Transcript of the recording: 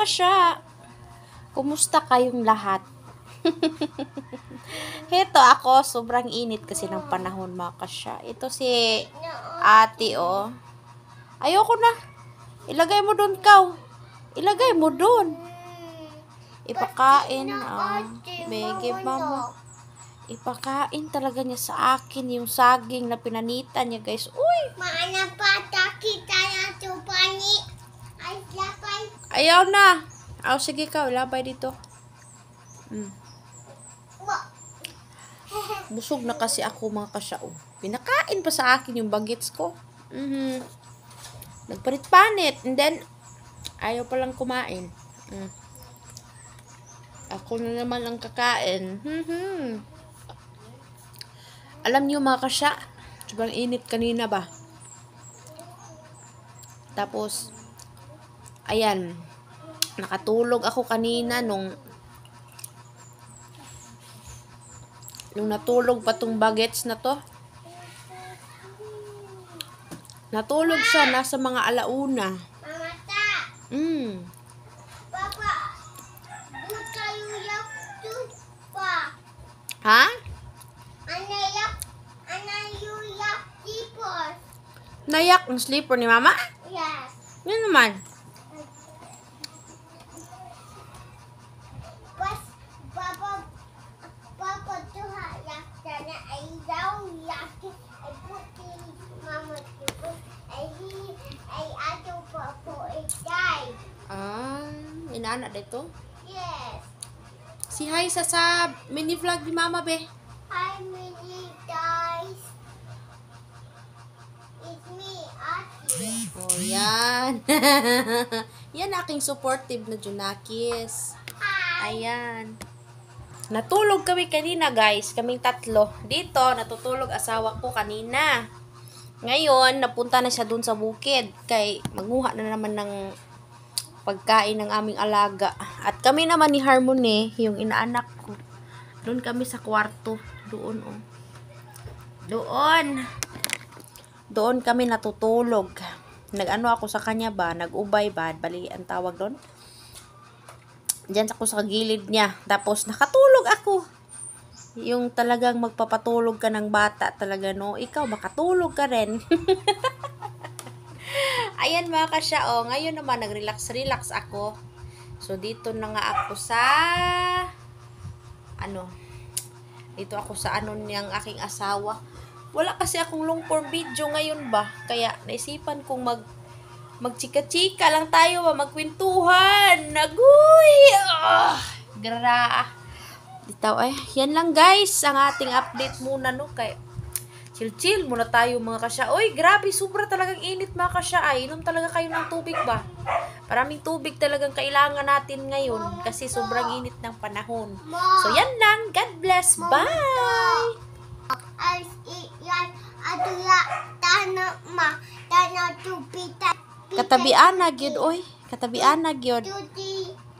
mga kasya. Kumusta kayong lahat? Heto ako, sobrang init kasi ng panahon mga kasya. Ito si ate, oh. Ayoko na. Ilagay mo dun, Kaw. Ilagay mo dun. Ipakain. Bege, mama. Ipakain talaga niya sa akin yung saging na pinanitan niya, guys. Uy! Mana pata kita na tupani. Ay, lapay. Ayaw na. Sige, Kaw. Labay dito. Busog na kasi ako mga kasya. Pinakain pa sa akin yung bagets ko. Nagpanit-panit. And then, ayaw palang kumain. Ako na naman ang kakain. Alam niyo mga kasya, sobrang init kanina ba? Tapos, ayan, nakatulog ako kanina nung natulog pa tong bagets na to. Natulog siya, nasa mga alauna. Mamata. Papa. Buka yuyak tupa. Ha? Ana yuyak tipos. Nayak ang sleeper ni mama? Yes. Yan naman. Pas Papa tuha yak sana ay daw yak ay puti mama tupo ay ato po itay. Inaanak dito. Yes. Si hi sa mini vlog ni mama be. Hi mini guys. It's me, Ate. Oh, yan. Yan aking supportive na Junakis. Hi. Ayan. Natulog kami kanina, guys. Kaming tatlo. Dito, natutulog asawa ko kanina. Ngayon, napunta na siya dun sa bukid. Kay manguha na naman ng pagkain ng aming alaga. At kami naman ni Harmony, yung inaanak ko. Doon kami sa kwarto. Doon, oh. Doon kami natutulog. Nag-ano ako sa kanya ba? Nag-ubay ba? Bali, ang tawag doon. Diyan ako sa gilid niya. Tapos, nakatulog ako. Yung talagang magpapatulog ka ng bata talaga, no? Ikaw, makatulog ka rin. Ayan mga kasya, oh. Ngayon naman, nag-relax ako. So, dito na nga ako sa dito ako sa niyang aking asawa. Wala kasi akong long form video ngayon ba? Kaya naisipan kong magchika-chika lang tayo ba, magkwentuhan. Naguy! Dito yan lang guys, ang ating update muna no, kay chill muna tayo mga kasya. Oy, grabe, sobra talagang init mga kasya. Inom talaga kayo ng tubig ba? Maraming tubig talagang kailangan natin ngayon kasi sobrang init ng panahon. So yan lang, God bless, bye! Katabian na gyud, oy. Katabian na gyud.